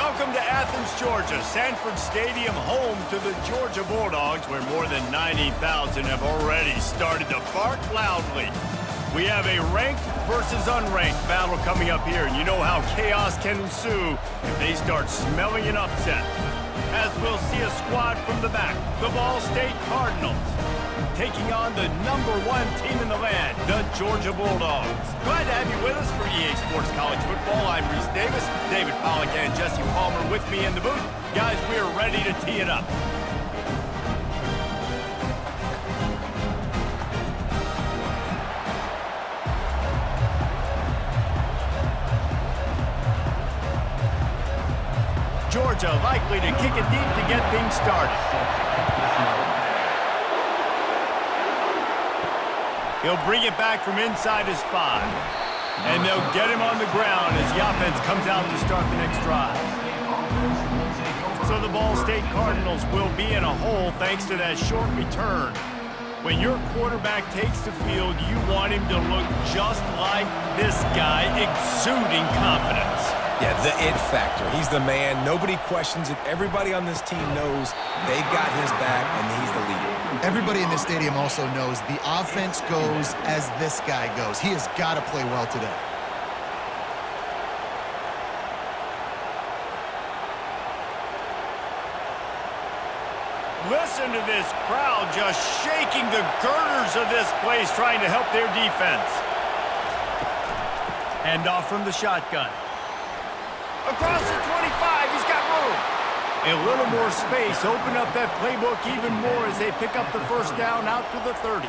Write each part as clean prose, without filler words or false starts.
Welcome to Athens, Georgia, Sanford Stadium, home to the Georgia Bulldogs, where more than 90,000 have already started to bark loudly. We have a ranked versus unranked battle coming up here, and you know how chaos can ensue if they start smelling an upset. As we'll see a squad from the back, the Ball State Cardinals, taking on the #1 team in the land, the Georgia Bulldogs. Glad to have you with us for EA Sports College Football. I'm Reese Davis, David Pollack and Jesse Palmer with me in the booth. Guys, we are ready to tee it up. Georgia likely to kick it deep to get things started. He'll bring it back from inside his 5. And they'll get him on the ground as the offense comes out to start the next drive. So the Ball State Cardinals will be in a hole thanks to that short return. When your quarterback takes the field, you want him to look just like this guy, exuding confidence. Yeah, the it factor. He's the man. Nobody questions it. Everybody on this team knows they've got his back, and he's the leader. Everybody in this stadium also knows the offense goes as this guy goes. He has got to play well today. Listen to this crowd just shaking the girders of this place, trying to help their defense. Hand off from the shotgun. Across the 25, he's got room. A little more space, open up that playbook even more as they pick up the first down out to the 30.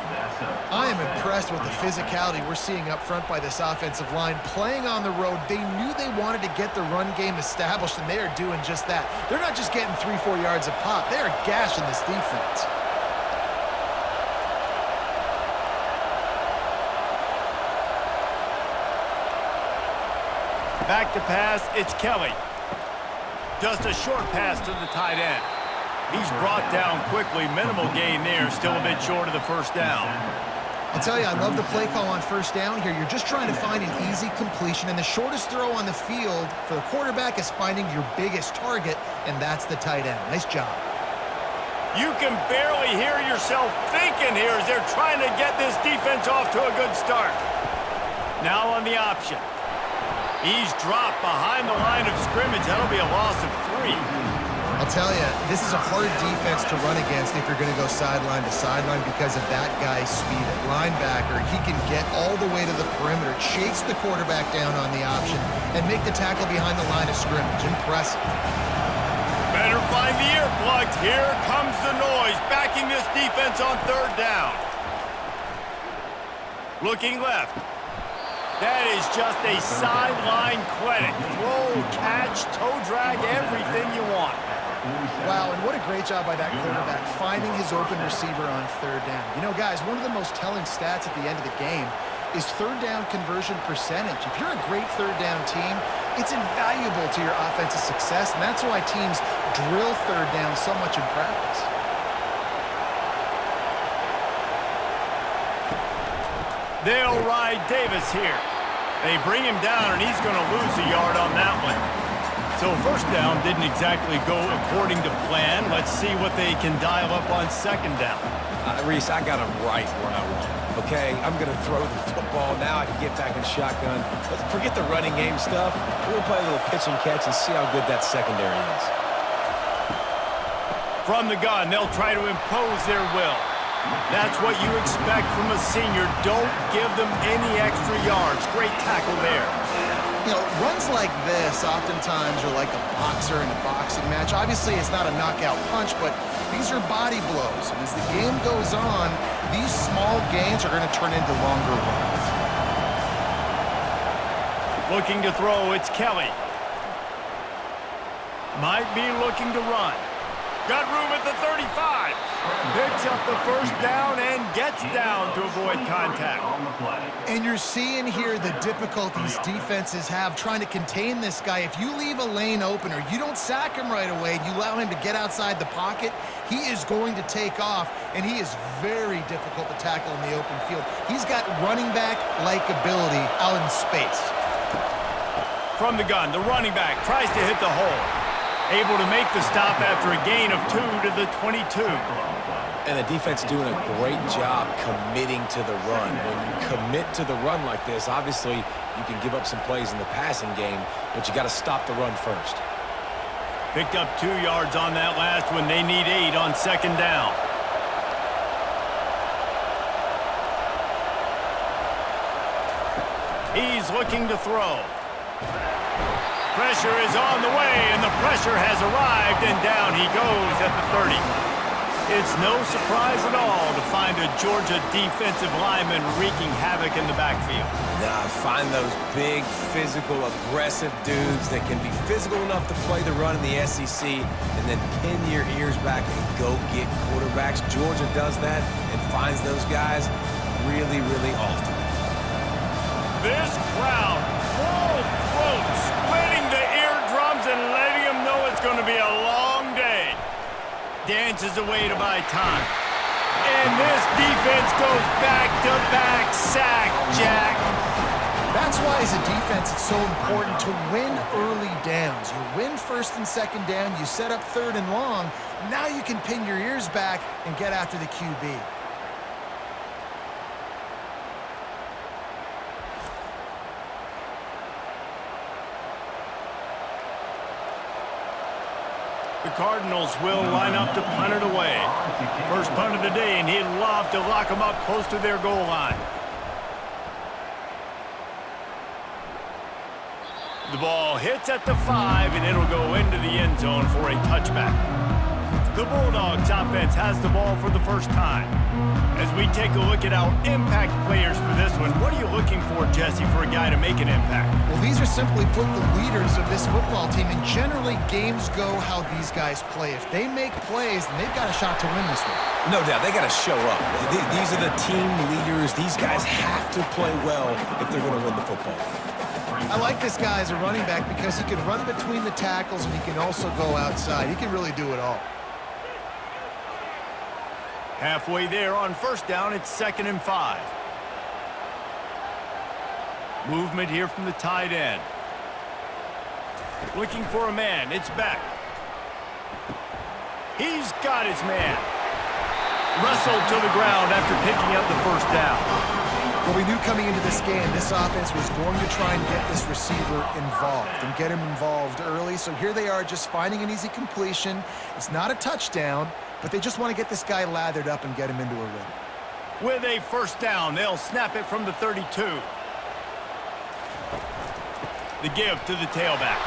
I am impressed with the physicality we're seeing up front by this offensive line. Playing on the road, they knew they wanted to get the run game established, and they are doing just that. They're not just getting 3-4 yards a pop. They are gashing this defense. Back to pass, it's Kelly. Just a short pass to the tight end. He's brought down quickly. Minimal gain there, still a bit short of the first down. I'll tell you, I love the play call on first down here. You're just trying to find an easy completion, and the shortest throw on the field for the quarterback is finding your biggest target, and that's the tight end. Nice job. You can barely hear yourself thinking here as they're trying to get this defense off to a good start. Now on the option. He's dropped behind the line of scrimmage. That'll be a loss of 3. I'll tell you, this is a hard defense to run against if you're going to go sideline to sideline because of that guy's speed at linebacker. He can get all the way to the perimeter, chase the quarterback down on the option, and make the tackle behind the line of scrimmage. Impressive. Better find the earplugs. Here comes the noise, backing this defense on third down. Looking left. That is just a sideline clinic. Throw, catch, toe drag, everything you want. Wow, and what a great job by that quarterback, finding his open receiver on third down. You know, guys, one of the most telling stats at the end of the game is third down conversion percentage. If you're a great third down team, it's invaluable to your offensive success, and that's why teams drill third down so much in practice. They'll ride Davis here. They bring him down, and he's going to lose a yard on that one. So first down didn't exactly go according to plan. Let's see what they can dial up on second down. Reese, I got him right where I want him, okay? I'm going to throw the football. Now I can get back in shotgun. Let's forget the running game stuff. We'll play a little pitch and catch and see how good that secondary is. From the gun, they'll try to impose their will. That's what you expect from a senior. Don't give them any extra yards. Great tackle there. You know, runs like this oftentimes are like a boxer in a boxing match. Obviously, it's not a knockout punch, but these are body blows. And as the game goes on, these small gains are going to turn into longer runs. Looking to throw, it's Kelly. Might be looking to run. Got room at the 35. Picks up the first down and gets down to avoid contact. And you're seeing here the difficulties defenses have trying to contain this guy. If you leave a lane open or you don't sack him right away, you allow him to get outside the pocket, he is going to take off, and he is very difficult to tackle in the open field. He's got running back-like ability out in space. From the gun, the running back tries to hit the hole. Able to make the stop after a gain of 2 to the 22. And the defense doing a great job committing to the run. When you commit to the run like this, obviously you can give up some plays in the passing game, but you got to stop the run first. Picked up 2 yards on that last one. They need 8 on second down. He's looking to throw. Pressure is on the way, and the pressure has arrived, and down he goes at the 30. It's no surprise at all to find a Georgia defensive lineman wreaking havoc in the backfield. Nah, find those big, physical, aggressive dudes that can be physical enough to play the run in the SEC and then pin your ears back and go get quarterbacks. Georgia does that and finds those guys really, really often. This crowd, full throat, splitting the eardrums and letting them know it's going to be a long day. Dances away to buy time. And this defense goes back-to-back sack, Jack. That's why, as a defense, it's so important to win early downs. You win first and second down, you set up third and long. Now you can pin your ears back and get after the QB. The Cardinals will line up to punt it away. First punt of the day, and he'd love to lock them up close to their goal line. The ball hits at the 5, and it'll go into the end zone for a touchback. The Bulldogs offense has the ball for the first time. As we take a look at our impact players for this one, what are you looking for, Jesse, for a guy to make an impact? Well, these are simply put the leaders of this football team, and generally games go how these guys play. If they make plays, then they've got a shot to win this one. No doubt, they got to show up. These are the team leaders. These guys have to play well if they're going to win the football. I like this guy as a running back because he can run between the tackles and he can also go outside. He can really do it all. Halfway there on first down, it's 2nd and 5. Movement here from the tight end. Looking for a man, it's Beck. He's got his man. Wrestled to the ground after picking up the first down. Well, we knew coming into this game, this offense was going to try and get this receiver involved and get him involved early. So here they are just finding an easy completion. It's not a touchdown, but they just want to get this guy lathered up and get him into a rhythm. With a first down, they'll snap it from the 32. The give to the tailback.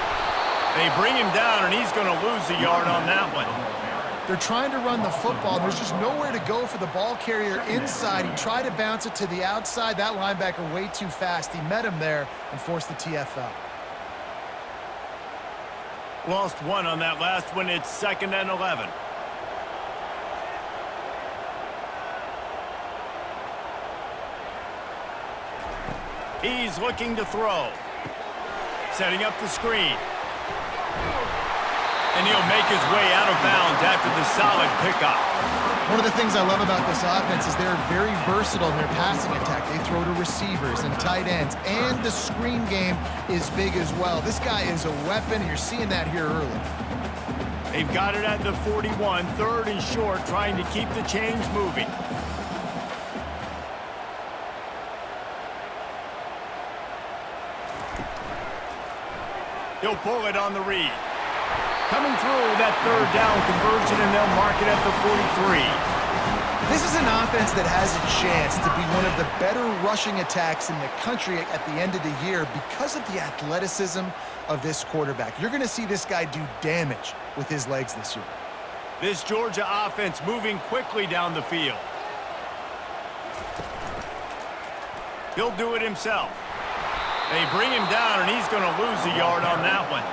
They bring him down, and he's going to lose a yard on that one. They're trying to run the football. There's just nowhere to go for the ball carrier inside. He tried to bounce it to the outside. That linebacker way too fast. He met him there and forced the TFL. Lost 1 on that last one. It's 2nd and 11. He's looking to throw. Setting up the screen. And he'll make his way out of bounds after the solid pickup. One of the things I love about this offense is they're very versatile in their passing attack. They throw to receivers and tight ends, and the screen game is big as well. This guy is a weapon, and you're seeing that here early. They've got it at the 41, 3rd and short, trying to keep the chains moving. He'll pull it on the read. Coming through that 3rd down conversion, and they'll mark it at the 43. This is an offense that has a chance to be one of the better rushing attacks in the country at the end of the year because of the athleticism of this quarterback. You're going to see this guy do damage with his legs this year. This Georgia offense moving quickly down the field. He'll do it himself. They bring him down, and he's going to lose a yard on that one.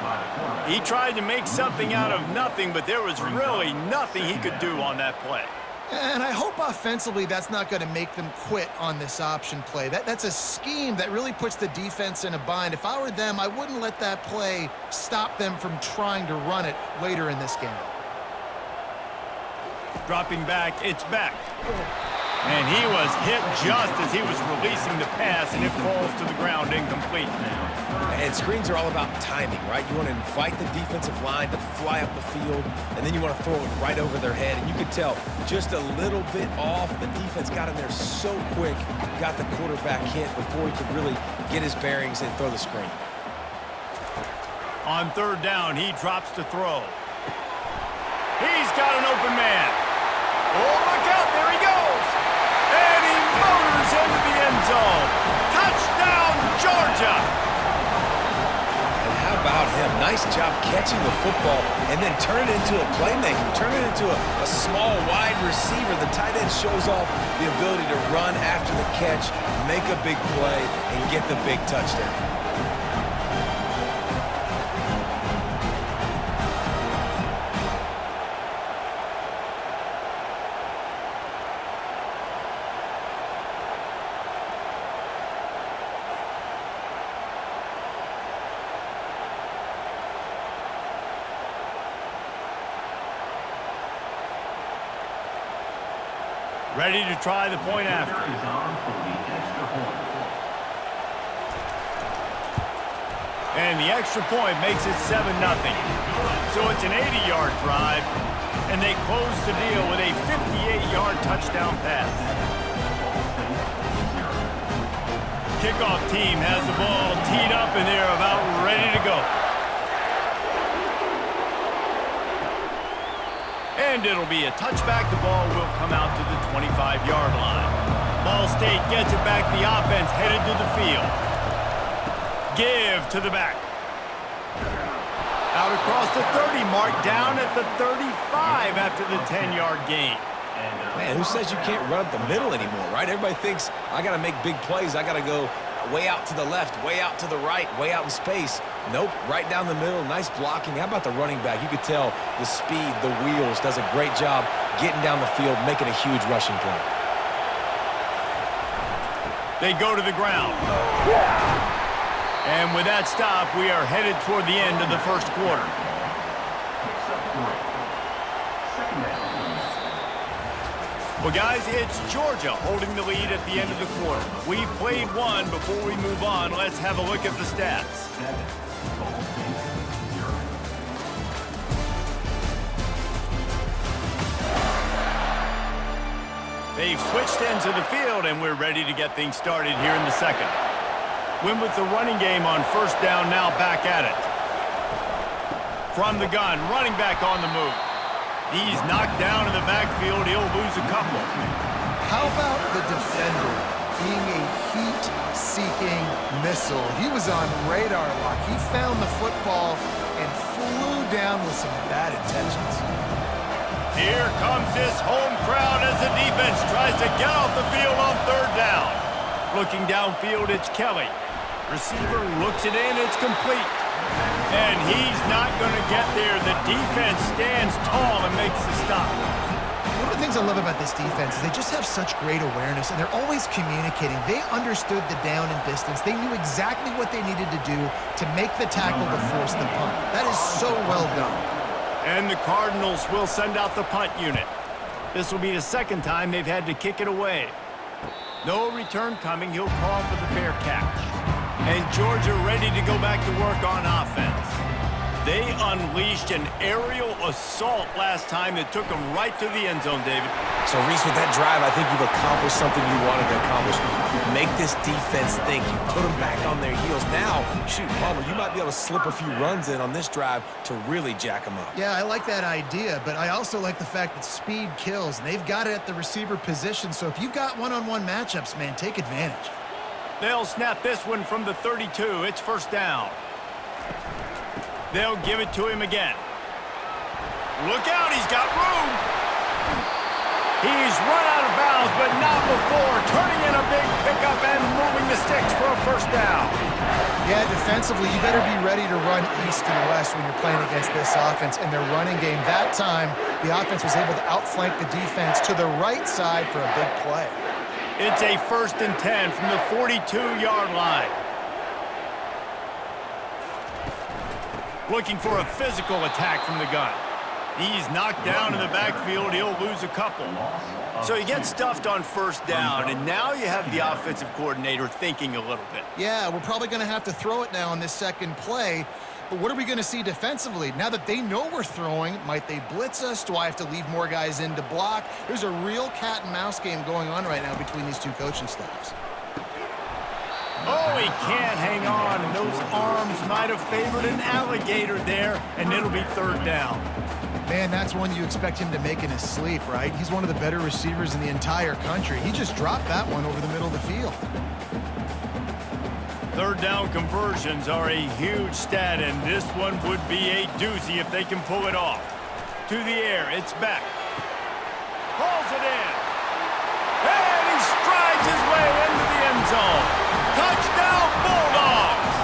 He tried to make something out of nothing, but there was really nothing he could do on that play. And I hope offensively that's not going to make them quit on this option play. That's a scheme that really puts the defense in a bind. If I were them, I wouldn't let that play stop them from trying to run it later in this game. Dropping back, it's Beck. And he was hit just as he was releasing the pass, and it falls to the ground incomplete. And screens are all about timing, right? You want to invite the defensive line to fly up the field, and then you want to throw it right over their head. And you could tell just a little bit off. The defense got in there so quick, got the quarterback hit before he could really get his bearings and throw the screen. On third down, he drops to throw. He's got an open man. Oh, look out, there he goes. And he motors into the end zone. Touchdown, Georgia. And how about him? Nice job catching the football and then turn it into a playmaker. Turn it into a small, wide receiver. The tight end shows off the ability to run after the catch, make a big play, and get the big touchdown. Ready to try the point after. And the extra point makes it 7-0. So it's an 80-yard drive, and they close the deal with a 58-yard touchdown pass. Kickoff team has the ball teed up, and they're about ready to go. And it'll be a touchback. The ball will come out to the 25-yard line. Ball State gets it back. The offense headed to the field. Give to the back. Out across the 30 mark, down at the 35 after the 10-yard gain. Man, who says you can't run up the middle anymore, right? Everybody thinks, I got to make big plays. I got to go way out to the left, way out to the right, way out in space. Nope, right down the middle, nice blocking. How about the running back? You could tell the speed, the wheels, does a great job getting down the field, making a huge rushing play. They go to the ground. And with that stop, we are headed toward the end of the first quarter. Well, guys, it's Georgia holding the lead at the end of the quarter. We've played one. Before we move on, let's have a look at the stats. They've switched ends of the field, and we're ready to get things started here in the second. Win with the running game on first down, now back at it. From the gun, running back on the move. He's knocked down in the backfield. He'll lose a couple. How about the defender being a heat-seeking missile? He was on radar lock. He found the football and flew down with some bad intentions. Here comes this home crowd as the defense tries to get off the field on third down. Looking downfield, it's Kelly. Receiver looks it in. It's complete. And he's not going to get there. The defense stands tall and makes the stop. One of the things I love about this defense is they just have such great awareness, and they're always communicating. They understood the down and distance. They knew exactly what they needed to do to make the tackle to force the punt. That is so well done. And the Cardinals will send out the punt unit. This will be the second time they've had to kick it away. No return coming. He'll call for the fair catch. And Georgia ready to go back to work on offense. They unleashed an aerial assault last time that took them right to the end zone, David. So, Reese, with that drive, I think you've accomplished something you wanted to accomplish. Make this defense think. You put them back on their heels. Now, shoot, Palmer, you might be able to slip a few runs in on this drive to really jack them up. Yeah, I like that idea, but I also like the fact that speed kills, and they've got it at the receiver position. So if you've got one-on-one matchups, man, take advantage. They'll snap this one from the 32. It's first down. They'll give it to him again. Look out, he's got room. He's run out of bounds, but not before turning in a big pickup and moving the sticks for a first down. Yeah, defensively, you better be ready to run east and west when you're playing against this offense and their running game. That time, the offense was able to outflank the defense to the right side for a big play. It's a 1st and 10 from the 42-yard line. Looking for a physical attack from the gun. He's knocked down in the backfield. He'll lose a couple. So he gets stuffed on first down, and now you have the offensive coordinator thinking a little bit. Yeah, we're probably going to have to throw it now on this second play. But what are we going to see defensively? Now that they know we're throwing, might they blitz us? Do I have to leave more guys in to block? There's a real cat and mouse game going on right now between these two coaching staffs. Oh, he can't hang on, and those arms might have favored an alligator there, and it'll be third down. Man, that's one you expect him to make in his sleep, right? He's one of the better receivers in the entire country. He just dropped that one over the middle of the field. Third down conversions are a huge stat, and this one would be a doozy if they can pull it off. To the air, it's back. Pulls it in. And he strides his way into the end zone. Touchdown, Bulldogs!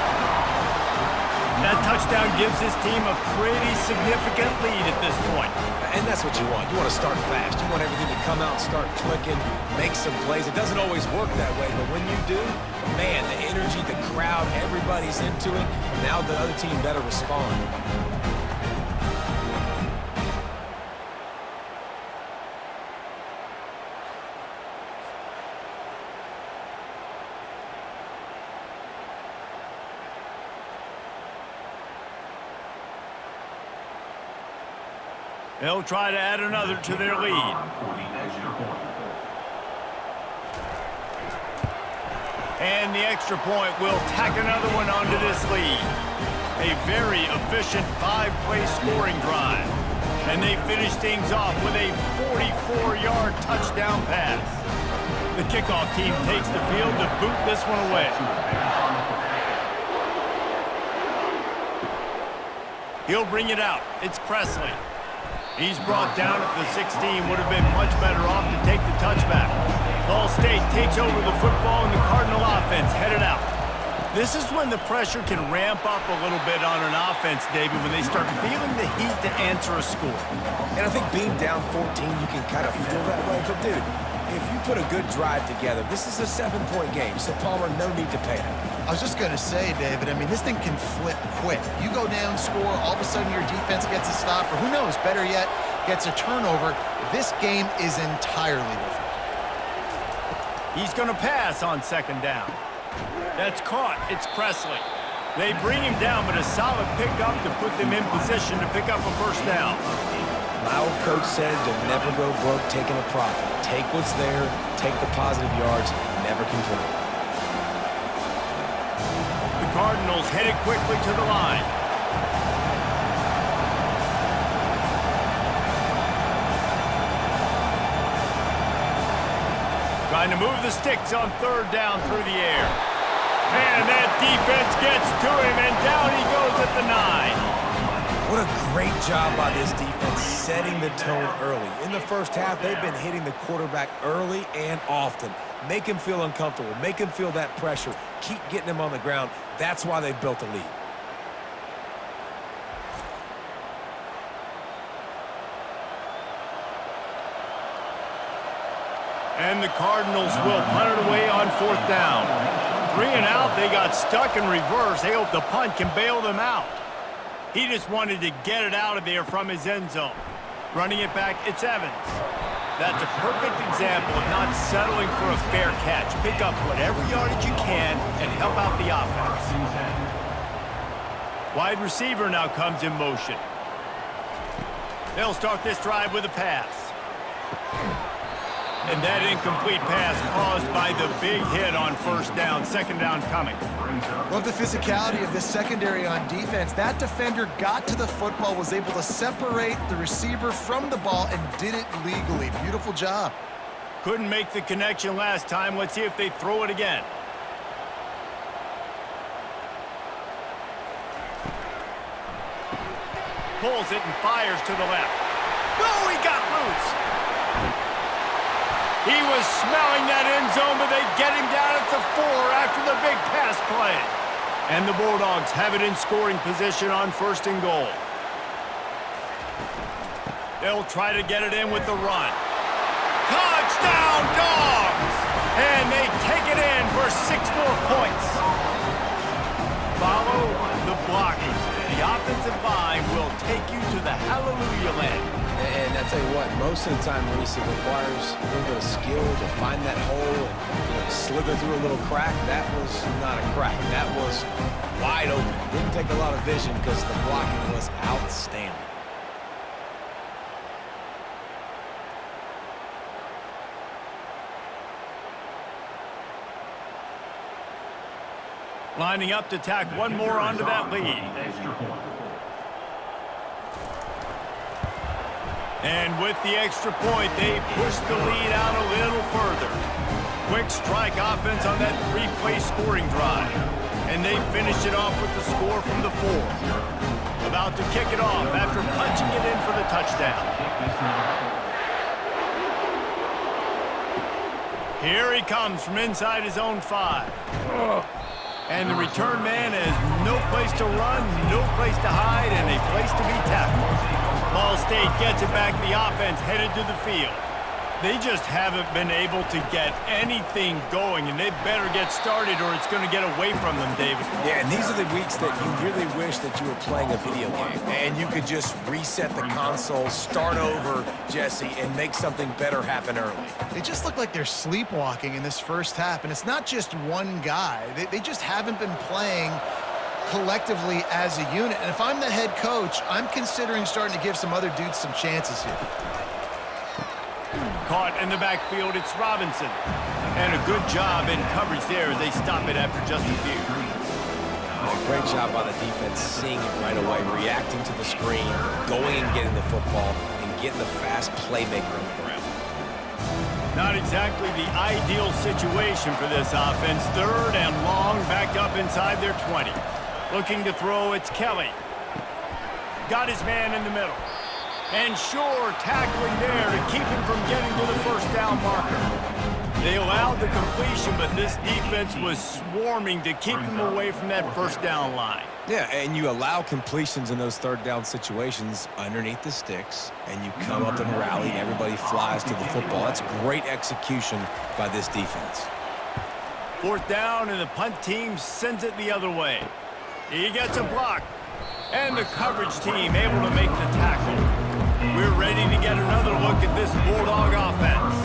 That touchdown gives his team a pretty significant lead at this point. And that's what you want. You want to start fast. You want everything to come out and start clicking, make some plays. It doesn't always work that way, but when you do, man, the energy, the crowd, everybody's into it. Now the other team better respond. They'll try to add another to their lead. And the extra point will tack another one onto this lead. A very efficient 5-play scoring drive. And they finish things off with a 44-yard touchdown pass. The kickoff team takes the field to boot this one away. He'll bring it out. It's Presley. He's brought down at the 16. Would have been much better off to take the touchback. Ball State takes over the football, and the Cardinal offense headed out. This is when the pressure can ramp up a little bit on an offense, David, when they start feeling the heat to answer a score. And I think being down 14, you can kind of feel that way. But, dude, if you put a good drive together, this is a 7-point game, so Palmer, no need to panic. I was just going to say, David, I mean, this thing can flip quick. You go down, score, all of a sudden your defense gets a stop, or who knows, better yet, gets a turnover. This game is entirely different. He's going to pass on second down. That's caught. It's Presley. They bring him down, but a solid pickup to put them in position to pick up a first down. My old coach said to never go broke taking a profit. Take what's there, take the positive yards, and never complain. The Cardinals headed quickly to the line. Trying to move the sticks on third down through the air. And that defense gets to him, and down he goes at the 9. What a great job by this defense setting the tone early. In the first half, they've been hitting the quarterback early and often. Make him feel uncomfortable. Make him feel that pressure. Keep getting him on the ground. That's why they've built a lead. And the Cardinals will punt it away on fourth down. 3 and out, they got stuck in reverse. They hope the punt can bail them out. He just wanted to get it out of there from his end zone. Running it back, it's Evans. That's a perfect example of not settling for a fair catch. Pick up whatever yardage you can and help out the offense. Wide receiver now comes in motion. They'll start this drive with a pass. And that incomplete pass caused by the big hit on first down. Second down coming. Love the physicality of this secondary on defense. That defender got to the football, was able to separate the receiver from the ball, and did it legally. Beautiful job. Couldn't make the connection last time. Let's see if they throw it again. Pulls it and fires to the left. Oh, he got loose. He was smelling that end zone, but they get him down at the 4 after the big pass play. And the Bulldogs have it in scoring position on first and goal. They'll try to get it in with the run. Touchdown, Dogs! And they take it in for 6 more points. Follow the blocking. The offensive line will take you to the hallelujah land. And I tell you what, most of the time, Reese, it requires a little bit of skill to find that hole and slither through a little crack. That was not a crack. That was wide open. Didn't take a lot of vision because the blocking was outstanding. Lining up to tack one more onto that lead. And with the extra point, they push the lead out a little further. Quick strike offense on that three-play scoring drive. And they finish it off with the score from the 4. About to kick it off after punching it in for the touchdown. Here he comes from inside his own 5. And the return man has no place to run, no place to hide, and a place to be tackled. Ball State gets it back, the offense headed to the field. They just haven't been able to get anything going, and they better get started or it's going to get away from them, David. Yeah, and these are the weeks that you really wish that you were playing a video game, and you could just reset the console, start over, Jesse, and make something better happen early. They just look like they're sleepwalking in this first half, and it's not just one guy. They just haven't been playing collectively as a unit. And if I'm the head coach, I'm considering starting to give some other dudes some chances here. Caught in the backfield, it's Robinson. And a good job in coverage there as they stop it after just a few. Great job by the defense, seeing it right away, reacting to the screen, going and getting the football, and getting the fast playmaker on the ground. Not exactly the ideal situation for this offense. 3rd and long, back up inside their 20. Looking to throw, it's Kelly. Got his man in the middle. And sure, tackling there to keep him from getting to the first down marker. They allowed the completion, but this defense was swarming to keep them away from that first down line. Yeah, and you allow completions in those 3rd down situations underneath the sticks, and you come up and rally, and everybody flies to the football. That's great execution by this defense. 4th down, and the punt team sends it the other way. He gets a block, and the coverage team able to make the tackle. We're ready to get another look at this Bulldog offense.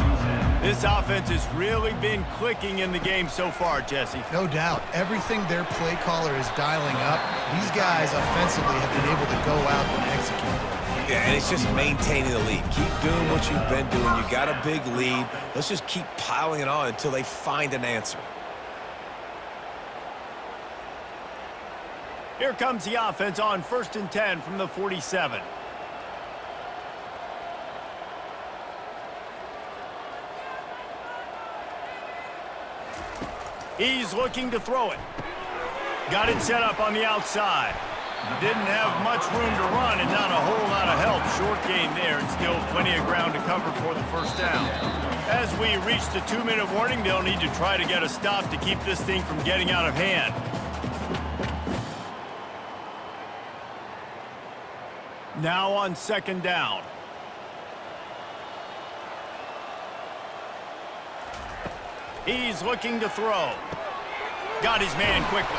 This offense has really been clicking in the game so far, Jesse. No doubt. Everything their play caller is dialing up, these guys offensively have been able to go out and execute. Yeah, and it's just maintaining the lead. Keep doing what you've been doing. You got a big lead. Let's just keep piling it on until they find an answer. Here comes the offense on 1st and 10 from the 47. He's looking to throw it. Got it set up on the outside. Didn't have much room to run and not a whole lot of help. Short gain there and still plenty of ground to cover for the first down. As we reach the 2-minute warning, they'll need to try to get a stop to keep this thing from getting out of hand. Now on 2nd down. He's looking to throw. Got his man quickly.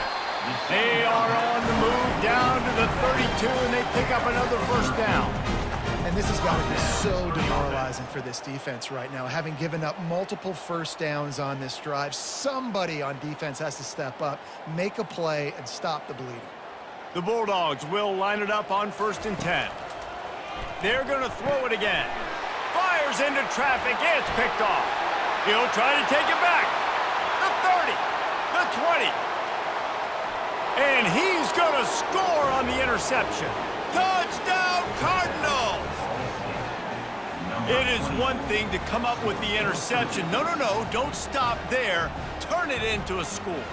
They are on the move down to the 32, and they pick up another first down. And this has got to be so demoralizing for this defense right now. Having given up multiple first downs on this drive, somebody on defense has to step up, make a play, and stop the bleeding. The Bulldogs will line it up on 1st and 10. They're going to throw it again. Fires into traffic. It's picked off. He'll try to take it back. The 30, the 20. And he's going to score on the interception. Touchdown, Cardinals! It is one thing to come up with the interception. No, don't stop there. Turn it into a score.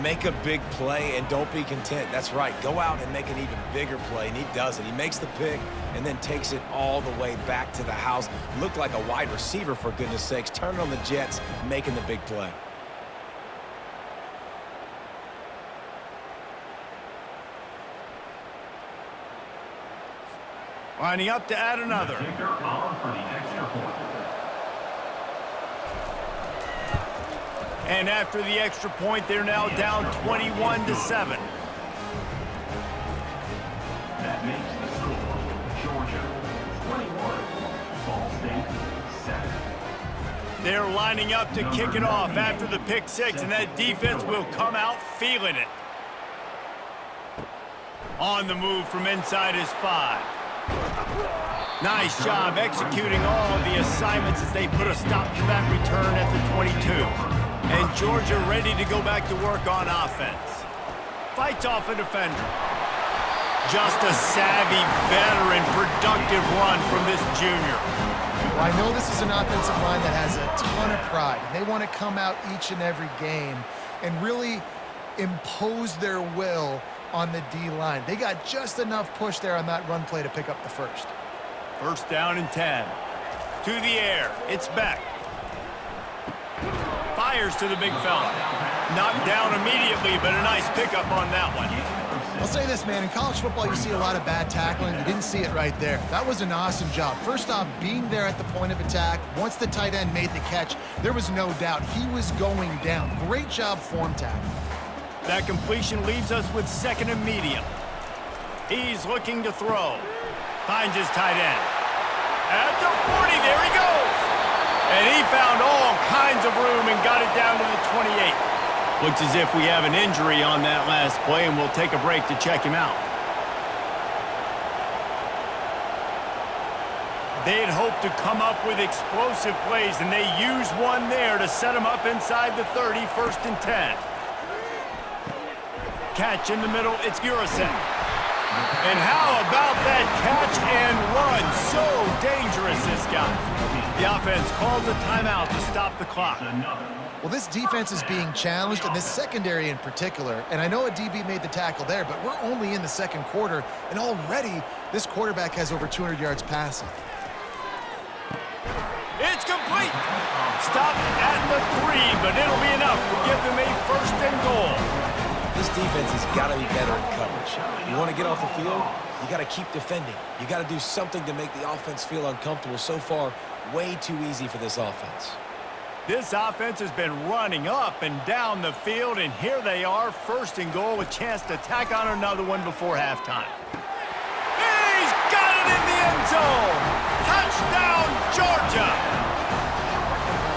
Make a big play and don't be content. That's right. Go out and make an even bigger play, and he does it. He makes the pick and then takes it all the way back to the house. Looked like a wide receiver, for goodness sakes. Turning on the Jets, making the big play. Lining up to add another. And after the extra point, they're now down 21-7. makes the score. Georgia 21, Ball State 7. They're lining up to kick it off after the pick six, and that defense will come out feeling it. On the move from inside his 5. Nice job executing all the assignments as they put a stop to that return at the 22. And Georgia ready to go back to work on offense. Fights off a defender. Just a savvy, veteran, productive run from this junior. Well, I know this is an offensive line that has a ton of pride. They want to come out each and every game and really impose their will on the D-line. They got just enough push there on that run play to pick up the first. First down and 10. To the air. It's Beck. Fires to the big fella. Knocked down immediately, but a nice pickup on that one. I'll say this, man. In college football, you see a lot of bad tackling. You didn't see it right there. That was an awesome job. First off, being there at the point of attack. Once the tight end made the catch, there was no doubt he was going down. Great job form tackling. That completion leaves us with second and medium. He's looking to throw. Finds his tight end. At the 40, there he goes. And he found all kinds of room and got it down to the 28. Looks as if we have an injury on that last play, and we'll take a break to check him out. They had hoped to come up with explosive plays, and they used one there to set him up inside the 30, first and 10. Catch in the middle, it's Gurisen. And how about that catch and run? So dangerous, this guy. The offense calls a timeout to stop the clock. Well, this defense is being challenged, and this secondary in particular. And I know a DB made the tackle there, but we're only in the second quarter, and already this quarterback has over 200 yards passing. It's complete. Stopped at the 3, but it'll be enough to give them a first and goal. This defense has got to be better in coverage. You want to get off the field, you got to keep defending. You got to do something to make the offense feel uncomfortable. So far, way too easy for this offense. This offense has been running up and down the field, and here they are, first and goal, a chance to tack on another one before halftime. He's got it in the end zone! Touchdown, Georgia!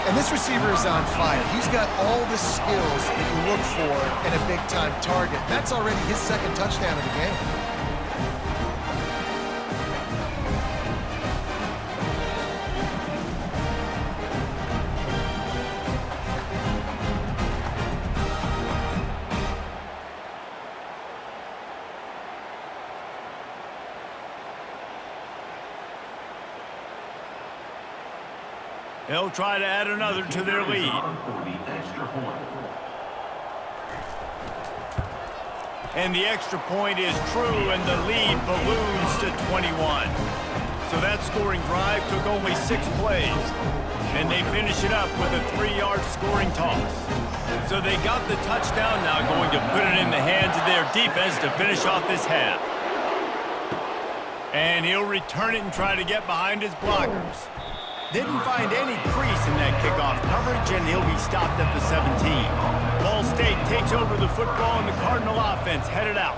And this receiver is on fire. He's got all the skills that you look for in a big-time target. That's already his second touchdown of the game. They'll try to add another to their lead. And the extra point is true, and the lead balloons to 21. So that scoring drive took only 6 plays. And they finish it up with a 3-yard scoring toss. So they got the touchdown, now going to put it in the hands of their defense to finish off this half. And he'll return it and try to get behind his blockers. Didn't find any crease in that kickoff coverage, and he'll be stopped at the 17. Ball State takes over the football, and the Cardinal offense headed out.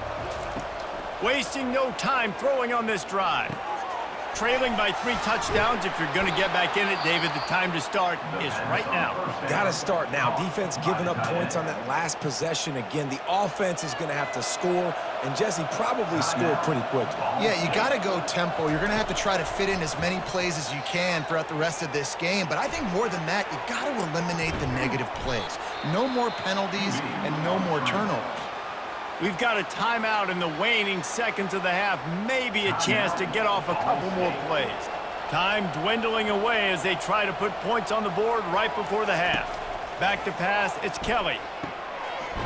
Wasting no time throwing on this drive. Trailing by 3 touchdowns. If you're going to get back in it, David, the time to start is right now. Got to start now. Defense giving up points on that last possession. Again, the offense is going to have to score, and Jesse probably score pretty quickly. Yeah, you got to go tempo. You're going to have to try to fit in as many plays as you can throughout the rest of this game. But I think more than that, you got to eliminate the negative plays. No more penalties and no more turnovers. We've got a timeout in the waning seconds of the half. Maybe a chance to get off a couple more plays. Time dwindling away as they try to put points on the board right before the half. Back to pass, it's Kelly.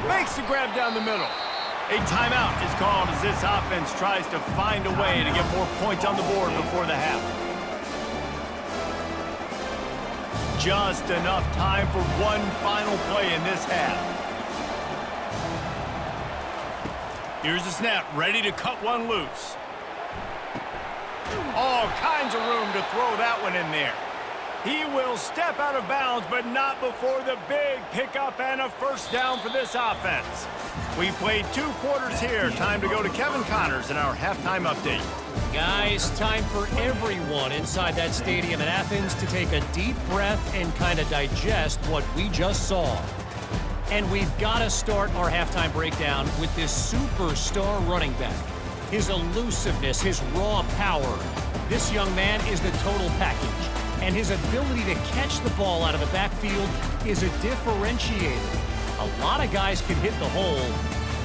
Makes the grab down the middle. A timeout is called as this offense tries to find a way to get more points on the board before the half. Just enough time for one final play in this half. Here's the snap, ready to cut one loose. All kinds of room to throw that one in there. He will step out of bounds, but not before the big pickup and a first down for this offense. We played 2 quarters here. Time to go to Kevin Connors in our halftime update. Guys, time for everyone inside that stadium in Athens to take a deep breath and kind of digest what we just saw. And we've got to start our halftime breakdown with this superstar running back. His elusiveness, his raw power. This young man is the total package. And his ability to catch the ball out of the backfield is a differentiator. A lot of guys can hit the hole.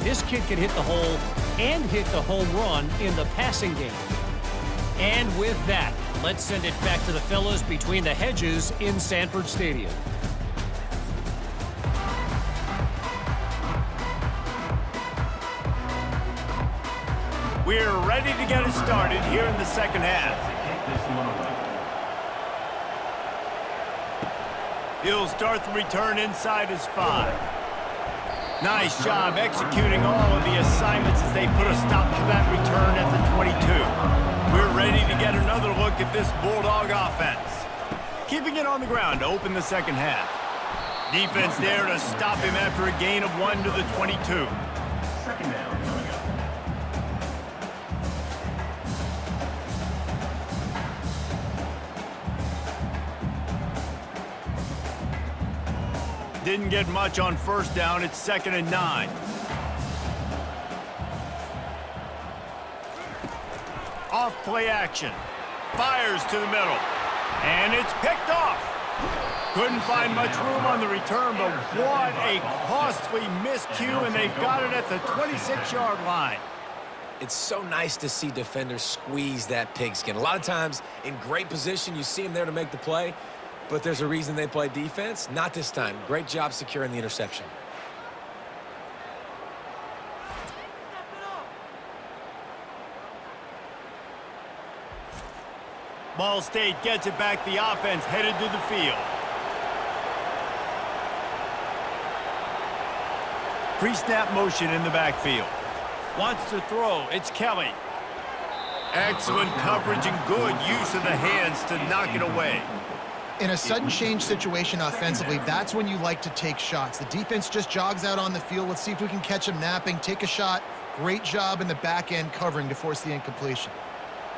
This kid can hit the hole and hit the home run in the passing game. And with that, let's send it back to the fellas between the hedges in Sanford Stadium. We're ready to get it started here in the second half. He'll start the return inside his 5. Nice job executing all of the assignments as they put a stop to that return at the 22. We're ready to get another look at this Bulldog offense. Keeping it on the ground to open the second half. Defense there to stop him after a gain of 1 to the 22. Second down coming up. Didn't get much on first down. It's 2nd and 9. Off play action. Fires to the middle. And it's picked off. Couldn't find much room on the return, but what a costly miscue, and they've got it at the 26-yard line. It's so nice to see defenders squeeze that pigskin. A lot of times in great position, you see them there to make the play, but there's a reason they play defense. Not this time. Great job securing the interception. Ball State gets it back. The offense headed to the field. Pre-snap motion in the backfield. Wants to throw. It's Kelly. Excellent coverage and good use of the hands to knock it away. In a sudden change situation offensively, that's when you like to take shots. The defense just jogs out on the field. Let's see if we can catch him napping, take a shot. Great job in the back end covering to force the incompletion.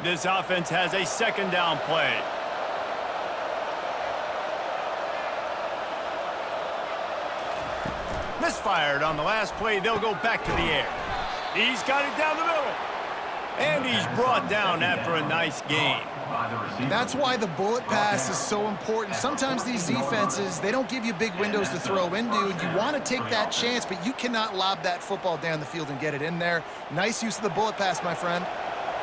This offense has a 2nd down play. Misfired on the last play. They'll go back to the air. He's got it down the middle. And he's brought down after a nice gain. That's why the bullet pass is so important. Sometimes these defenses, they don't give you big windows to throw into, and you want to take that chance, but you cannot lob that football down the field and get it in there. Nice use of the bullet pass, my friend.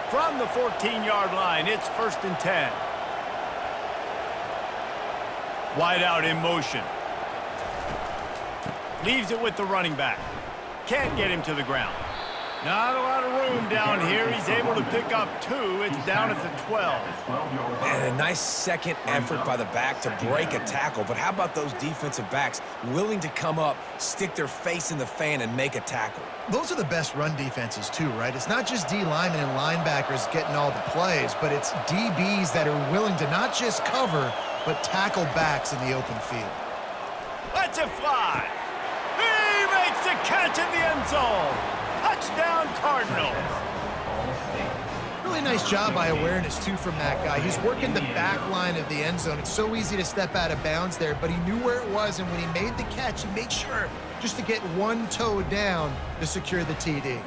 From the 14-yard line, it's 1st and 10. Wide out in motion. Leaves it with the running back. Can't get him to the ground. Not a lot of room down here. He's able to pick up 2. It's down at the 12. And a nice second effort by the back to break a tackle. But how about those defensive backs willing to come up, stick their face in the fan, and make a tackle? Those are the best run defenses too, right? It's not just D linemen and linebackers getting all the plays, but it's DBs that are willing to not just cover, but tackle backs in the open field. Lets it fly. He makes the catch in the end zone. Touchdown, Cardinals. Really nice job by awareness, too, from that guy. He's working the back line of the end zone. It's so easy to step out of bounds there, but he knew where it was, and when he made the catch, he made sure just to get one toe down to secure the TD.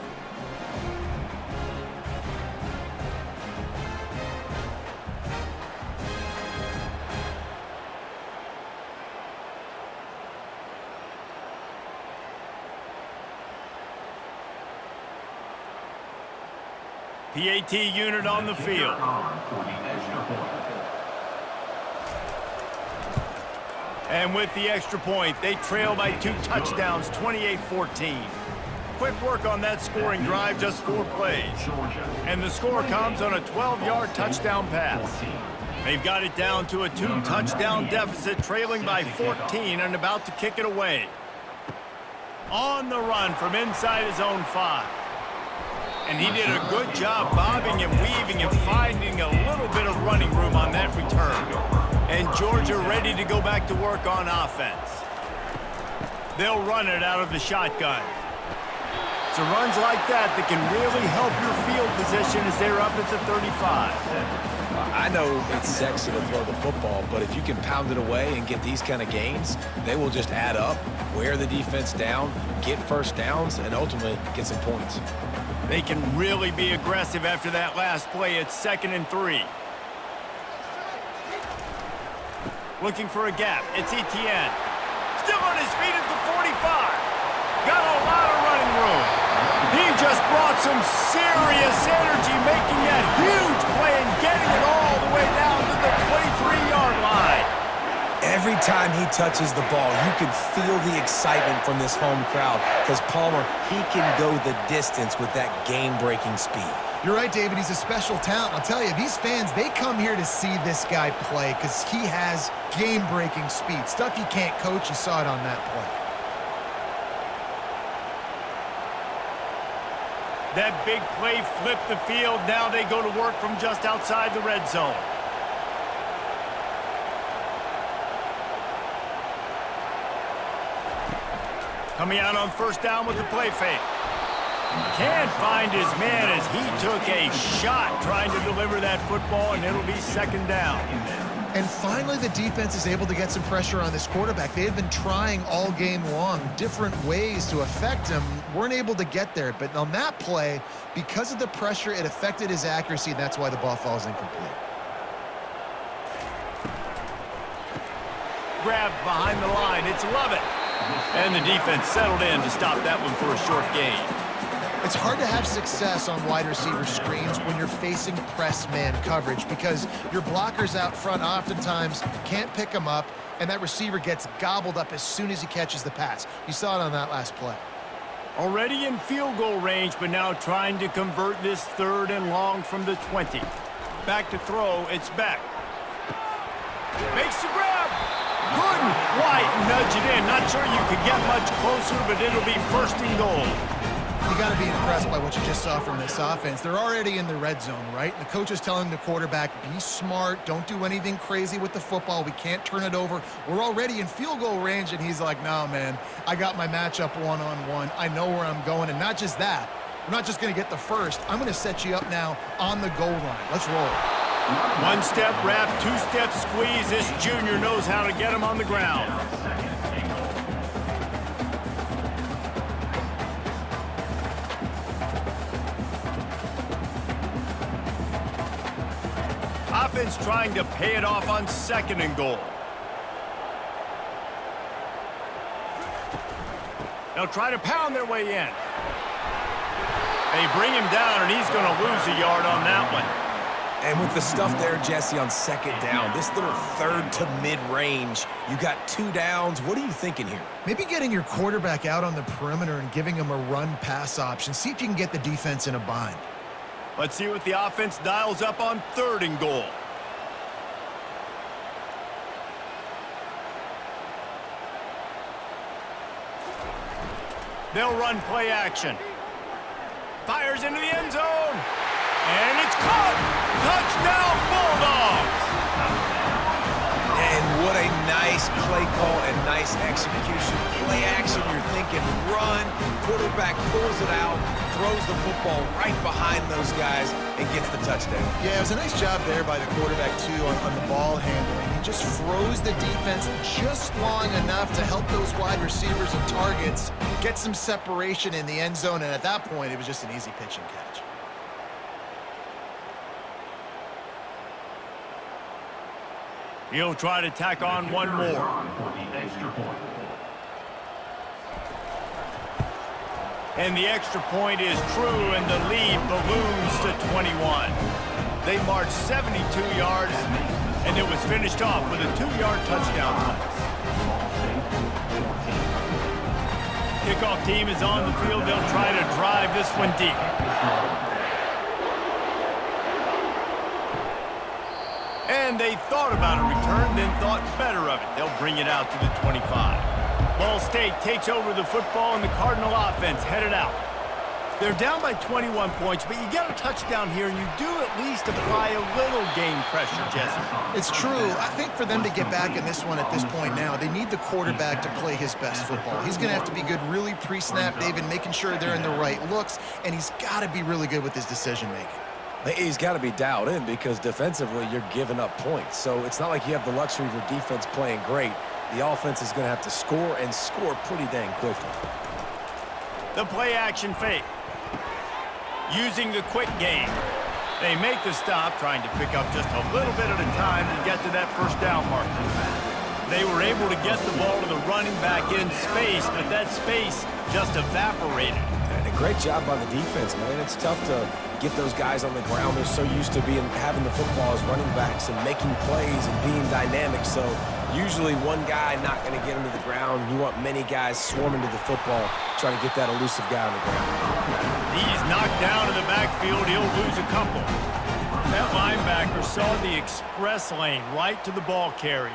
PAT unit on the field. And with the extra point, they trail by 2 touchdowns, 28-14. Quick work on that scoring drive, just 4 plays. And the score comes on a 12-yard touchdown pass. They've got it down to a 2-touchdown deficit, trailing by 14 and about to kick it away. On the run from inside his own 5. And he did a good job bobbing and weaving and finding a little bit of running room on that return. And Georgia ready to go back to work on offense. They'll run it out of the shotgun. It's the runs like that that can really help your field position as they're up at the 35. I know it's sexy to throw the football, but if you can pound it away and get these kind of gains, they will just add up, wear the defense down, get first downs, and ultimately get some points. They can really be aggressive after that last play. It's 2nd and 3. Looking for a gap. It's Etienne. Still on his feet at the 45. Got a lot of running room. He just brought some serious energy, making that huge play and getting it all the way down to the 23-yard line. Every time he touches the ball, you can feel the excitement from this home crowd because Palmer, he can go the distance with that game-breaking speed. You're right, David. He's a special talent. I'll tell you, these fans, they come here to see this guy play because he has game-breaking speed. Stuff you can't coach. You saw it on that play. That big play flipped the field. Now they go to work from just outside the red zone. Coming out on first down with the play fake. Can't find his man as he took a shot trying to deliver that football, and it'll be 2nd down. And finally, the defense is able to get some pressure on this quarterback. They had been trying all game long different ways to affect him. Weren't able to get there. But on that play, because of the pressure, it affected his accuracy, and that's why the ball falls incomplete. Grabbed behind the line. It's Lovett. And the defense settled in to stop that one for a short gain. It's hard to have success on wide receiver screens when you're facing press man coverage because your blockers out front oftentimes can't pick them up, and that receiver gets gobbled up as soon as he catches the pass. You saw it on that last play. Already in field goal range, but now trying to convert this 3rd and long from the 20. Back to throw, it's Beck. Makes the grab. Couldn't quite nudge it in. Not sure you could get much closer, but it'll be 1st and goal. You got to be impressed by what you just saw from this offense. They're already in the red zone, right? The coach is telling the quarterback, be smart, don't do anything crazy with the football. We can't turn it over. We're already in field goal range, and he's like, no, man, I got my matchup one-on-one. I know where I'm going, and not just that. I'm not just going to get the first. I'm going to set you up now on the goal line. Let's roll. 1-step wrap, 2-step squeeze. This junior knows how to get him on the ground. Offense trying to pay it off on 2nd and goal. They'll try to pound their way in. They bring him down, and he's going to lose a yard on that one. And with the stuff there, Jesse, on 2nd down, this little 3rd to mid-range, you got 2 downs. What are you thinking here? Maybe getting your quarterback out on the perimeter and giving him a run-pass option. See if you can get the defense in a bind. Let's see what the offense dials up on 3rd and goal. They'll run play action. Fires into the end zone. And it's caught. Touchdown, Bulldogs. And what a nice play call and nice execution. Play action, you're thinking run. Quarterback pulls it out, throws the football right behind those guys, and gets the touchdown. Yeah, it was a nice job there by the quarterback, too, on the ball handling. He just froze the defense just long enough to help those wide receivers and targets get some separation in the end zone, and at that point, it was just an easy pitch and catch. He'll try to tack on one more. And the extra point is true, and the lead balloons to 21. They marched 72 yards, and it was finished off with a 2-yard touchdown pass. Kickoff team is on the field. They'll try to drive this one deep. And they thought about a return, then thought better of it. They'll bring it out to the 25. Ball State takes over the football, and the Cardinal offense headed out. They're down by 21 points, but you get a touchdown here, and you do at least apply a little game pressure, Jesse. It's true. I think for them to get back in this one at this point now, they need the quarterback to play his best football. He's going to have to be good really pre-snap, David, making sure they're in the right looks, and he's got to be really good with his decision-making. He's got to be dialed in because defensively you're giving up points. So it's not like you have the luxury of your defense playing great. The offense is going to have to score and score pretty dang quickly. The play-action fake. Using the quick game. They make the stop, trying to pick up just a little bit at a time to get to that first down marker. They were able to get the ball to the running back in space, but that space just evaporated. And a great job by the defense, man. It's tough to get those guys on the ground. They're so used to having the football as running backs and making plays and being dynamic. So usually one guy not going to get him to the ground. You want many guys swarming to the football, trying to get that elusive guy on the ground. He's knocked down in the backfield. He'll lose a couple. That linebacker saw the express lane right to the ball carrier.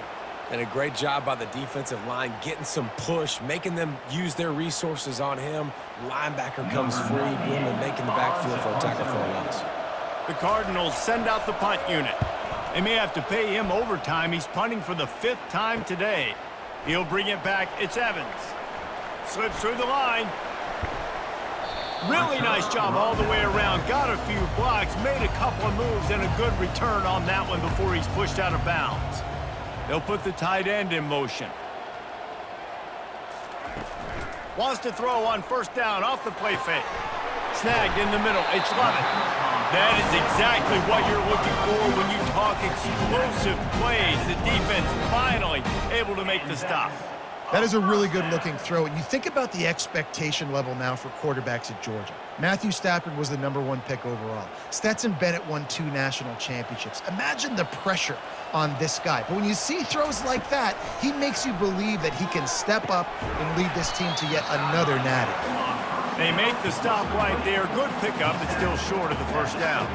And a great job by the defensive line, getting some push, making them use their resources on him. Linebacker comes free, boom, and making the backfield for a tackle for a loss. The Cardinals send out the punt unit. They may have to pay him overtime. He's punting for the 5th time today. He'll bring it back. It's Evans. Slips through the line. Really nice job all the way around. Got a few blocks, made a couple of moves, and a good return on that one before he's pushed out of bounds. They'll put the tight end in motion. Wants to throw on first down off the play fake. Snagged in the middle. It's Lovett. That is exactly what you're looking for when you talk explosive plays. The defense finally able to make the stop. That is a really good-looking throw. And you think about the expectation level now for quarterbacks at Georgia. Matthew Stafford was the #1 pick overall. Stetson Bennett won 2 national championships. Imagine the pressure on this guy. But when you see throws like that, he makes you believe that he can step up and lead this team to yet another natty. They make the stop right there. Good pickup, but still short of the first down.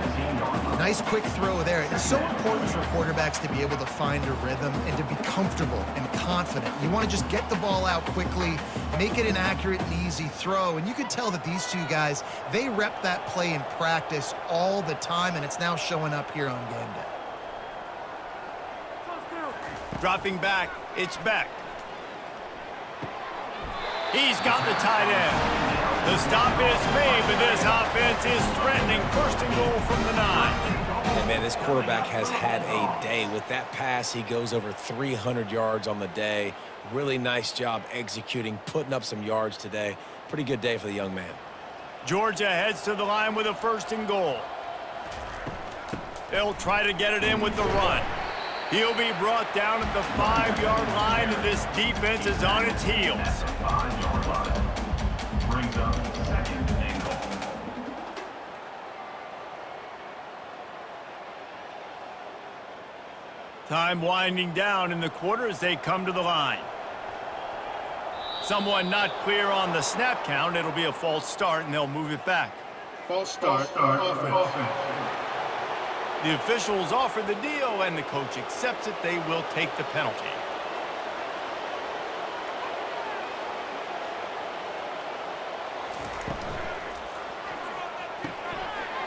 Nice quick throw there. It's so important for quarterbacks to be able to find a rhythm and to be comfortable and confident. You want to just get the ball out quickly, make it an accurate and easy throw. And you can tell that these two guys, they rep that play in practice all the time, and it's now showing up here on game day. Dropping back, it's Beck. He's got the tight end. The stop is made, but this offense is threatening. First and goal from the 9. And man, this quarterback has had a day. With that pass, he goes over 300 yards on the day. Really nice job executing, putting up some yards today. Pretty good day for the young man. Georgia heads to the line with a first and goal. They'll try to get it in with the run. He'll be brought down at the 5-yard line, and this defense is on its heels. 5-yard line. Brings up 2nd and goal. Time winding down in the quarter as they come to the line. Someone not clear on the snap count. It'll be a false start, and they'll move it back. False start, offense. The officials offer the deal, and the coach accepts it. They will take the penalty.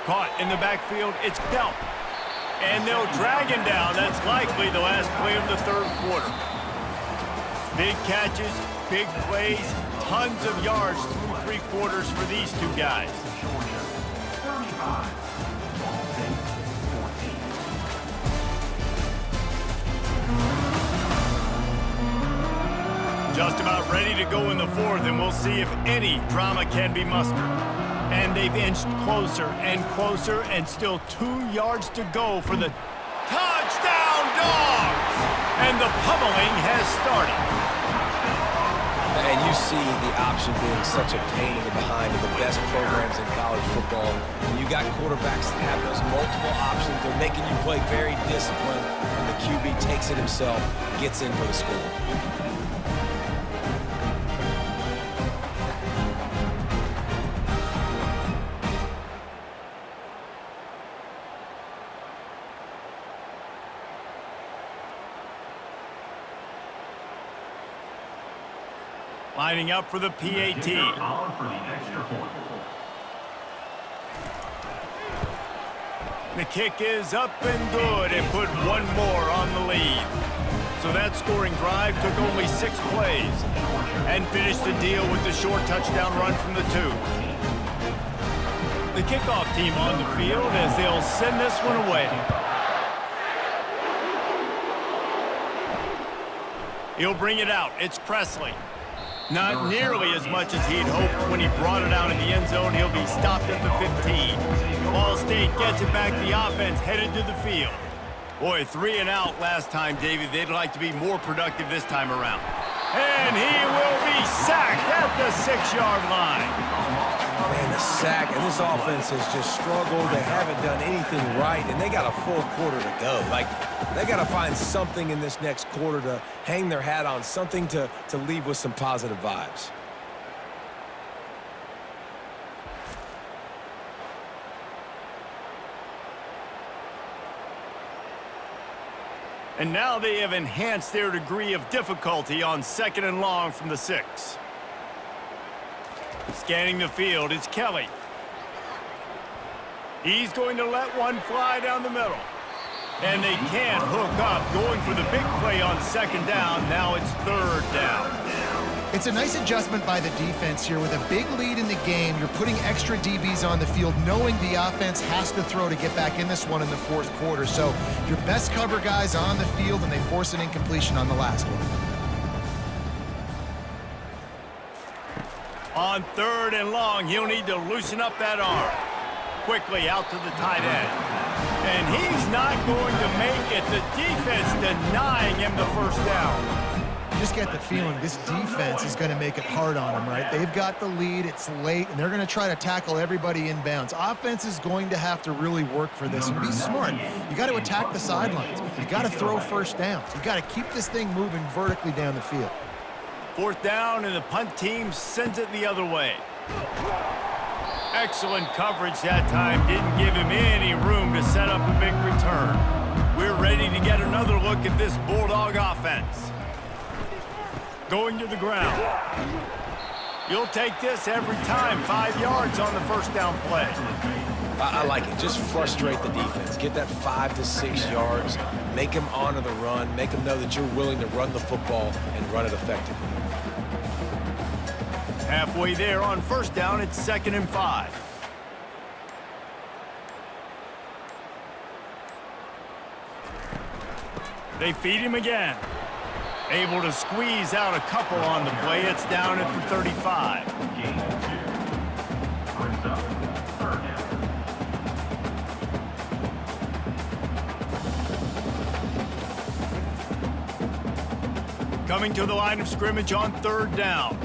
Caught in the backfield, it's Delp. And they'll drag him down. That's likely the last play of the 3rd quarter. Big catches, big plays, tons of yards through 3 quarters for these two guys. Georgia, 35. Ball State, 14. Just about ready to go in the 4th, and we'll see if any drama can be mustered. And they've inched closer and closer, and still 2 yards to go for the touchdown Dogs! And the pummeling has started. And you see the option being such a pain in the behind of the best programs in college football. When you got quarterbacks that have those multiple options, they're making you play very disciplined, and the QB takes it himself, gets in for the score. Lining up for the PAT. On for the extra point. The kick is up and good and put one more on the lead. So that scoring drive took only 6 plays and finished the deal with the short touchdown run from the 2. The kickoff team on the field as they'll send this one away. He'll bring it out. It's Presley. Not nearly as much as he'd hoped when he brought it out in the end zone. He'll be stopped at the 15. Ball State gets it back. The offense headed to the field. Boy, 3 and out last time, David. They'd like to be more productive this time around. And he will be sacked at the 6-yard line. Man, the sack, and this offense has just struggled. They haven't done anything right, and they got a full quarter to go. Like, they got to find something in this next quarter to hang their hat on, something to leave with some positive vibes. And now they have enhanced their degree of difficulty on 2nd and long from the 6. Scanning the field, it's Kelly. He's going to let one fly down the middle. And they can't hook up, going for the big play on 2nd down. Now it's 3rd down. It's a nice adjustment by the defense here. With a big lead in the game, you're putting extra DBs on the field, knowing the offense has to throw to get back in this one in the 4th quarter. So your best cover guys on the field, and they force an incompletion on the last one. On 3rd and long, he'll need to loosen up that arm. Quickly out to the tight end. And he's not going to make it. The defense denying him the 1st down. You just get the feeling this defense is going to make it hard on them, right? They've got the lead, it's late, and they're going to try to tackle everybody inbounds. Offense is going to have to really work for this and be smart. You got to attack the sidelines. You got to throw 1st downs. You got to keep this thing moving vertically down the field. 4th down, and the punt team sends it the other way. Excellent coverage that time. Didn't give him any room to set up a big return. We're ready to get another look at this Bulldog offense. Going to the ground. You'll take this every time. 5 yards on the 1st down play. I like it. Just frustrate the defense. Get that 5 to 6 yards. Make them honor the run. Make them know that you're willing to run the football and run it effectively. Halfway there on 1st down, it's 2nd and 5. They feed him again. Able to squeeze out a couple on the play. It's down at the 35. Gain 2. Brings up 3rd down. Coming to the line of scrimmage on 3rd down.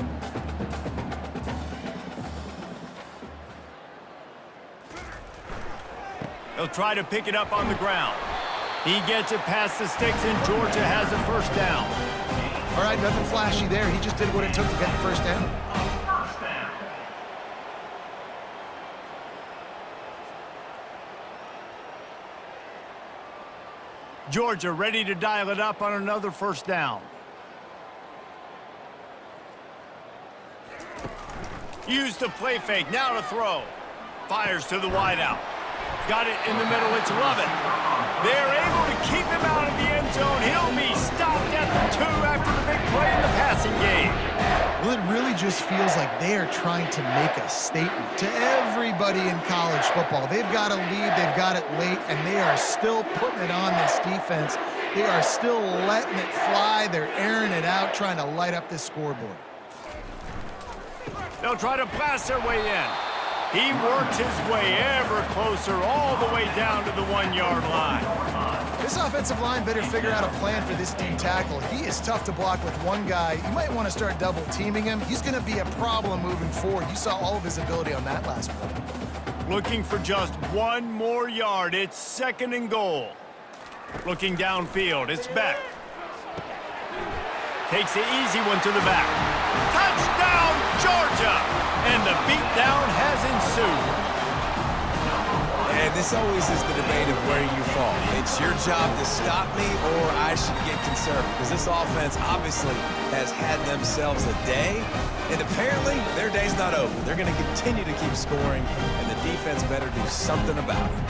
They'll try to pick it up on the ground. He gets it past the sticks, and Georgia has a 1st down. All right, nothing flashy there. He just did what it took to get the 1st down. First down. Georgia ready to dial it up on another 1st down. Use the play fake, now to throw. Fires to the wideout. Got it in the middle, it's Lovett. They're able to keep him out of the end zone. He'll be stopped at the 2 after the big play in the passing game. Well, it really just feels like they are trying to make a statement to everybody in college football. They've got a lead, they've got it late, and they are still putting it on this defense. They are still letting it fly. They're airing it out, trying to light up this scoreboard. They'll try to blast their way in. He works his way ever closer all the way down to the 1-yard line. This offensive line better figure out a plan for this D tackle. He is tough to block with one guy. You might want to start double teaming him. He's going to be a problem moving forward. You saw all of his ability on that last play. Looking for just 1 more yard. It's 2nd and goal. Looking downfield, it's Beck. Takes the easy one to the back. Touchdown, Georgia! And the beatdown has ensued. And this always is the debate of where you fall. It's your job to stop me, or I should get conservative. Because this offense obviously has had themselves a day, and apparently their day's not over. They're going to continue to keep scoring, and the defense better do something about it.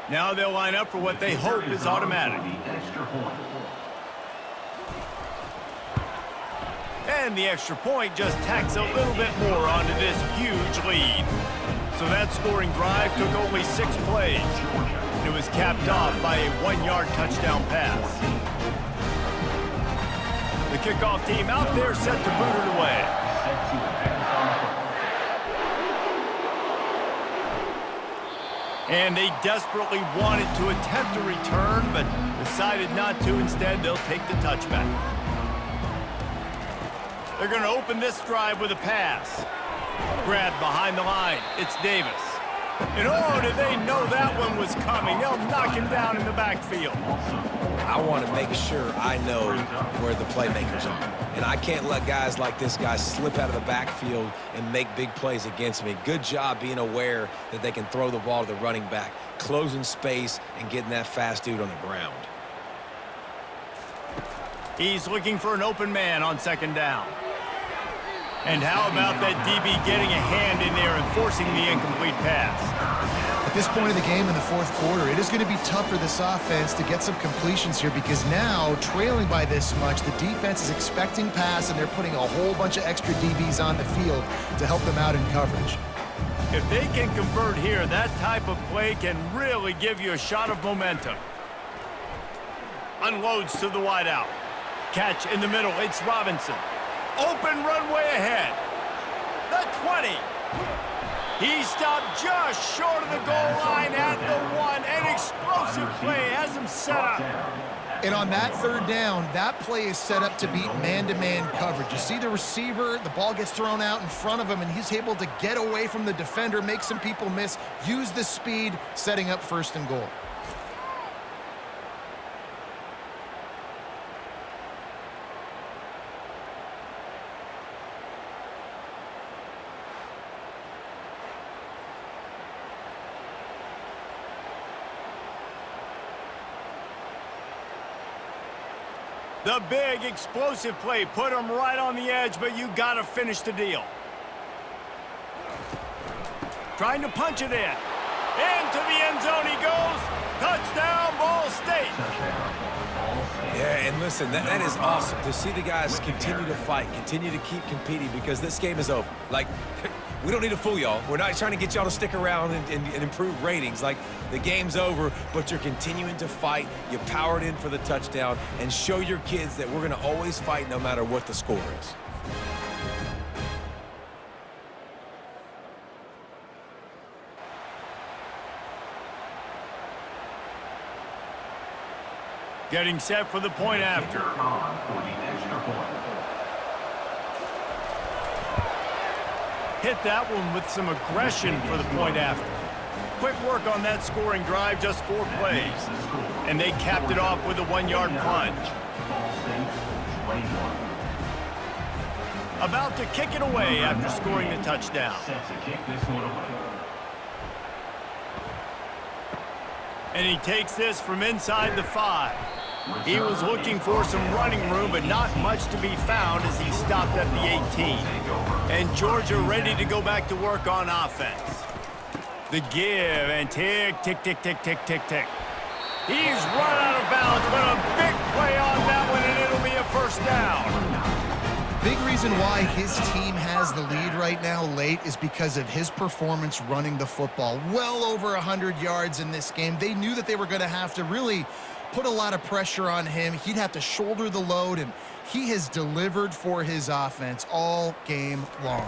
Now they'll line up for what they hope is automatic. Extra point. And the extra point just tacks a little bit more onto this huge lead. So that scoring drive took only 6 plays. It was capped off by a 1-yard touchdown pass. The kickoff team out there set to boot it away. And they desperately wanted to attempt a return, but decided not to. Instead, they'll take the touchback. They're going to open this drive with a pass. Grabbed behind the line. It's Davis. And oh, did they know that one was coming. They'll knock him down in the backfield. I want to make sure I know where the playmakers are. And I can't let guys like this guy slip out of the backfield and make big plays against me. Good job being aware that they can throw the ball to the running back, closing space and getting that fast dude on the ground. He's looking for an open man on 2nd down. And how about that DB getting a hand in there and forcing the incomplete pass? At this point of the game in the 4th quarter, it is going to be tough for this offense to get some completions here because now, trailing by this much, the defense is expecting pass and they're putting a whole bunch of extra DBs on the field to help them out in coverage. If they can convert here, that type of play can really give you a shot of momentum. Unloads to the wideout. Catch in the middle. It's Robinson. Open runway ahead. The 20. He stopped just short of the goal line at the 1. An explosive play has him set up. And on that 3rd down, that play is set up to beat man-to-man coverage. You see the receiver, the ball gets thrown out in front of him, and he's able to get away from the defender, make some people miss, use the speed, setting up 1st and goal. The big explosive play put him right on the edge, but you got to finish the deal. Trying to punch it in. Into the end zone he goes. Touchdown, Ball State. Yeah, and listen, that is awesome to see the guys continue to fight, continue to keep competing because this game is over. Like, we don't need to fool y'all. We're not trying to get y'all to stick around and improve ratings. Like, the game's over, but you're continuing to fight. You powered in for the touchdown and show your kids that we're going to always fight no matter what the score is. Getting set for the point after. Hit that one with some aggression for the point after. Quick work on that scoring drive, just 4 plays. And they capped it off with a 1-yard plunge. About to kick it away after scoring the touchdown. And he takes this from inside the 5. He was looking for some running room, but not much to be found as he stopped at the 18. And Georgia ready to go back to work on offense. The give, and tick, tick, tick, tick, tick, tick, tick. He's run out of bounds, but a big play on that one, and it'll be a 1st down. Big reason why his team has the lead right now late is because of his performance running the football. Well over 100 yards in this game. They knew that they were going to have to really put a lot of pressure on him. He'd have to shoulder the load, and he has delivered for his offense all game long.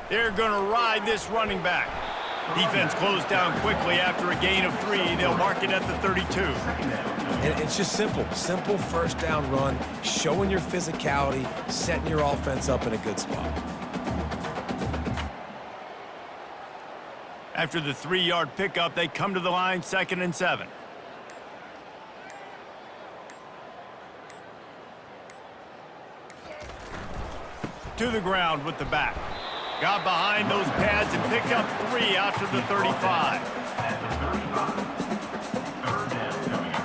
They're going to ride this running back. Defense closed down quickly after a gain of 3. They'll mark it at the 32. And it's just simple 1st down run, showing your physicality, setting your offense up in a good spot. After the 3-yard pickup, they come to the line, 2nd and 7. To the ground with the back. Got behind those pads and picked up 3 after the 35. At the 35. 3rd down coming up.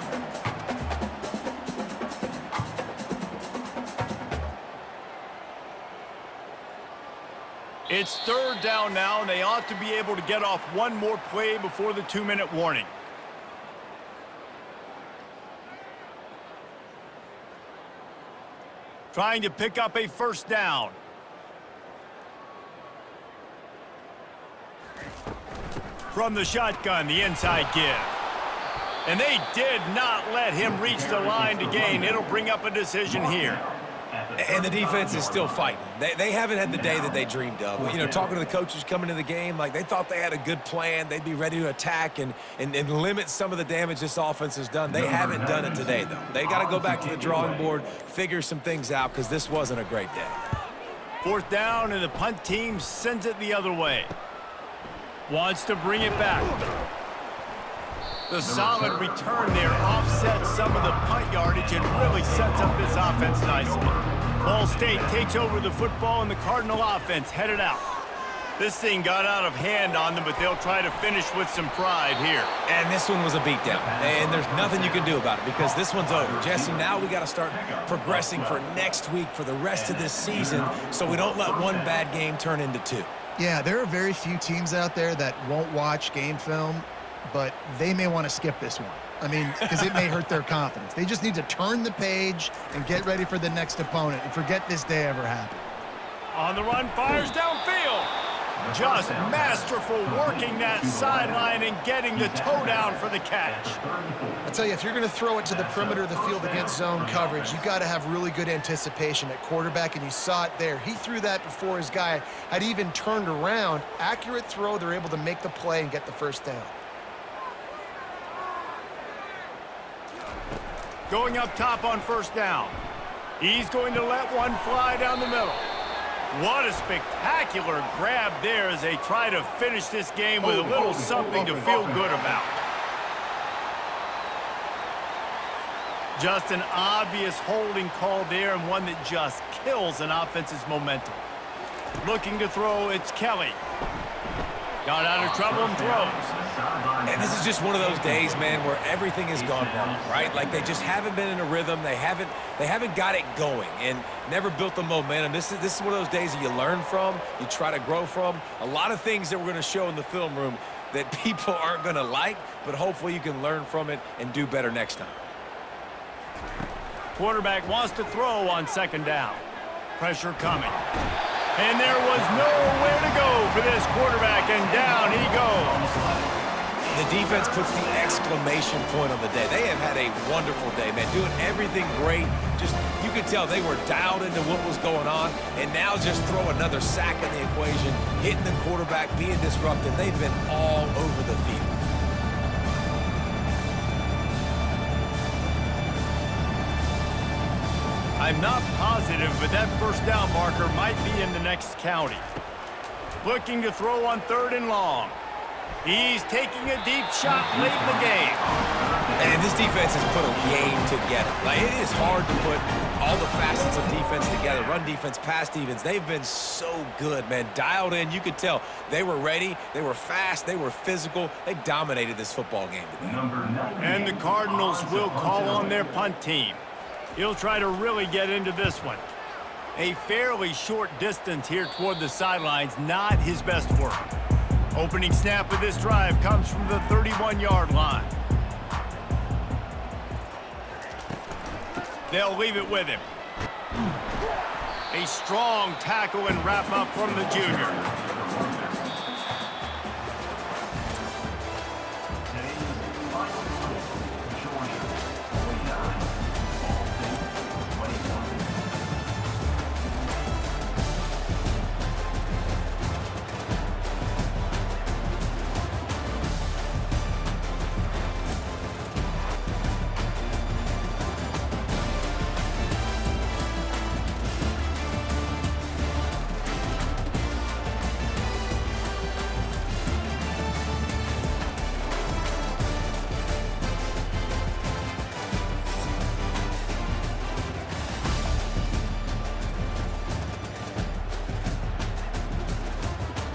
It's 3rd down now, and they ought to be able to get off one more play before the 2-minute warning. trying to pick up a first down. From the shotgun, the inside give. And they did not let him reach the line to gain. It'll bring up a decision here. And the defense is still fighting. They haven't had the day that they dreamed of. You know, talking to the coaches coming to the game, like they thought they had a good plan. They'd be ready to attack and limit some of the damage this offense has done. They haven't done it today, though. They got to go back to the drawing board, figure some things out, because this wasn't a great day. Fourth down, and the punt team sends it the other way. Wants to bring it back. The solid return there offsets some of the punt yardage and really sets up this offense nicely. Ball State takes over the football, and the Cardinal offense headed out. This thing got out of hand on them, but they'll try to finish with some pride here. And this one was a beatdown, and there's nothing you can do about it because this one's over. Jesse, now we got to start progressing for next week for the rest of this season so we don't let one bad game turn into two. Yeah, there are very few teams out there that won't watch game film, but they may want to skip this one. I mean, because it may hurt their confidence. They just need to turn the page and get ready for the next opponent and forget this day ever happened. On the run, fires downfield. Just masterful working that sideline and getting the toe down for the catch. I tell you, if you're going to throw it to the perimeter of the field against zone coverage, you got to have really good anticipation at quarterback, and you saw it there. He threw that before his guy had even turned around. Accurate throw, they're able to make the play and get the first down. Going up top on first down. He's going to let one fly down the middle. What a spectacular grab there as they try to finish this game with a little something to feel good about. Just an obvious holding call there, and one that just kills an offense's momentum. Looking to throw, it's Kelly. Got out of trouble and throws. And this is just one of those days, man, where everything has gone wrong, right? Like they just haven't been in a rhythm. They haven't got it going and never built the momentum. This is one of those days that you learn from, you try to grow from. A lot of things that we're going to show in the film room that people aren't going to like, but hopefully you can learn from it and do better next time. Quarterback wants to throw on second down. Pressure coming. And there was nowhere to go for this quarterback, and down he goes. The defense puts the exclamation point on the day. They have had a wonderful day, man, doing everything great. Just, you could tell they were dialed into what was going on, and now just throw another sack in the equation, hitting the quarterback, being disruptive. They've been all over the field. I'm not positive, but that first down marker might be in the next county. Looking to throw on third and long. He's taking a deep shot late in the game. And this defense has put a game together. Like, it is hard to put all the facets of defense together. Run defense, pass defense. They've been so good, man. Dialed in. You could tell they were ready. They were fast. They were physical. They dominated this football game today. And the Cardinals will call on their punt team. He'll try to really get into this one. A fairly short distance here toward the sidelines, not his best work. Opening snap of this drive comes from the 31-yard line. They'll leave it with him. A strong tackle and wrap up from the junior.